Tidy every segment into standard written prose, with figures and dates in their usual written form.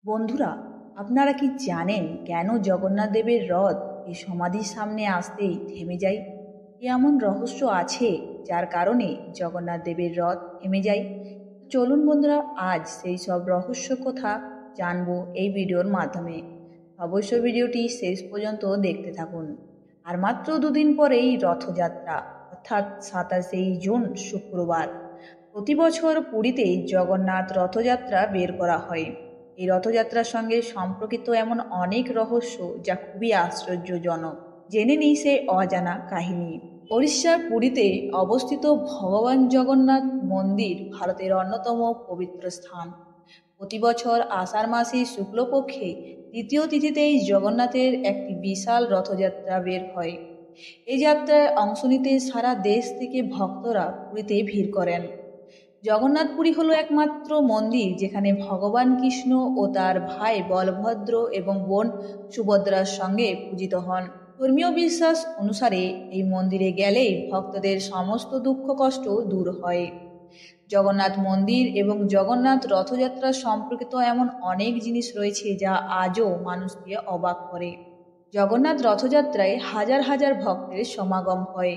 বন্ধুরা, আপনারা কি জানেন কেন জগন্নাথ দেবের রথ এই সমাধির সামনে আসতেই থেমে যায়? কি এমন রহস্য আছে যার কারণে জগন্নাথ দেবের রথ থেমে যায়? চলুন বন্ধুরা, আজ সেই সব রহস্য কথা জানবো এই ভিডিওর মাধ্যমে। অবশ্যই ভিডিওটি শেষ পর্যন্ত দেখতে থাকুন। আর মাত্র দুদিন পরেই রথযাত্রা, অর্থাৎ 27শে জুন শুক্রবার। প্রতি বছর পুরীতে জগন্নাথ রথযাত্রা বের করা হয়। এই রথযাত্রার সঙ্গে সম্পর্কিত এমন অনেক রহস্য যা খুবই আশ্চর্যজনক। জেনে নিই সেই অজানা কাহিনী। ওড়িশার পুরীতে অবস্থিত ভগবান জগন্নাথ মন্দির ভারতের অন্যতম পবিত্র স্থান। প্রতি বছর আষাঢ় মাসে শুক্লপক্ষে দ্বিতীয় তিথিতেই জগন্নাথের একটি বিশাল রথযাত্রা বের হয়। এই যাত্রায় অংশ নিতে সারা দেশ থেকে ভক্তরা পুরীতে ভিড় করেন। জগন্নাথপুরী হলো একমাত্র মন্দির যেখানে ভগবান কৃষ্ণ ও তার ভাই বলভদ্র এবং বোন সুভদ্রার সঙ্গে পূজিত হন। ধর্মীয় বিশ্বাস অনুসারে এই মন্দিরে গেলেই ভক্তদের সমস্ত দুঃখ কষ্ট দূর হয়। জগন্নাথ মন্দির এবং জগন্নাথ রথযাত্রা সম্পর্কিত এমন অনেক জিনিস রয়েছে যা আজও মানুষকে অবাক করে। জগন্নাথ রথযাত্রায় হাজার হাজার ভক্তের সমাগম হয়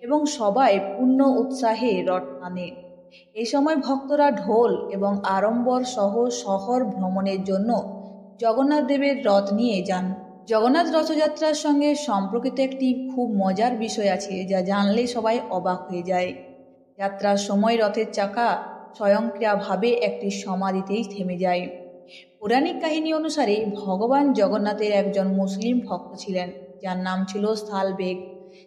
এবং সবাই পূর্ণ উৎসাহে রথ টানে। এই সময় ভক্তরা ঢোল এবং আড়ম্বর সহ শহর ভ্রমণের জন্য জগন্নাথ দেবের রথ নিয়ে যান। জগন্নাথ রথযাত্রার সঙ্গে সম্পর্কিত একটি খুব মজার বিষয় আছে যা জানলে সবাই অবাক হয়ে যায়। যাত্রার সময় রথের চাকা স্বয়ংক্রিয়ভাবে একটি সমাধিতেই থেমে যায়। পৌরাণিক কাহিনী অনুসারে ভগবান জগন্নাথের একজন মুসলিম ভক্ত ছিলেন যার নাম ছিল শালবেগ।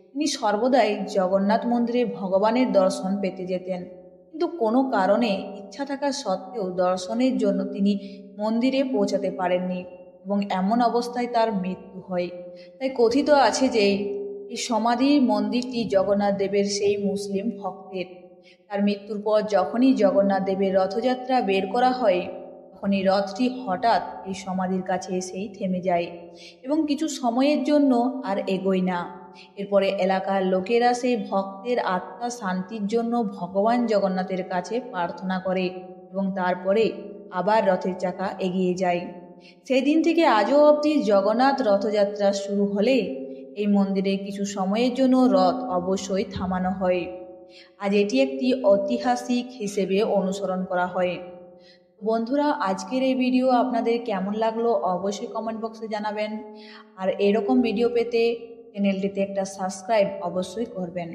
তিনি সর্বদাই জগন্নাথ মন্দিরে ভগবানের দর্শন পেতে যেতেন, কিন্তু কোনো কারণে ইচ্ছা থাকা সত্ত্বেও দর্শনের জন্য তিনি মন্দিরে পৌঁছাতে পারেননি এবং এমন অবস্থায় তার মৃত্যু হয়। তাই কথিত আছে যে এই সমাধির মন্দিরটি জগন্নাথ দেবের সেই মুসলিম ভক্তের। তার মৃত্যুর পর যখনই জগন্নাথ দেবের রথযাত্রা বের করা হয় তখনই রথটি হঠাৎ এই সমাধির কাছে এসেই থেমে যায় এবং কিছু সময়ের জন্য আর এগোয় না। এরপরে এলাকার লোকেরা সেই ভক্তের আত্মা শান্তির জন্য ভগবান জগন্নাথের কাছে প্রার্থনা করে এবং তারপরে আবার রথের চাকা এগিয়ে যায়। সেই দিন থেকে আজও অবধি জগন্নাথ রথযাত্রা শুরু হলে এই মন্দিরে কিছু সময়ের জন্য রথ অবশ্যই থামানো হয়। আজ এটি একটি ঐতিহাসিক হিসেবে অনুসরণ করা হয়। বন্ধুরা, আজকের এই ভিডিও আপনাদের কেমন লাগলো অবশ্যই কমেন্ট বক্সে জানাবেন। আর এরকম ভিডিও পেতে চ্যানেলটিতে একটা সাবস্ক্রাইব অবশ্যই করবেন।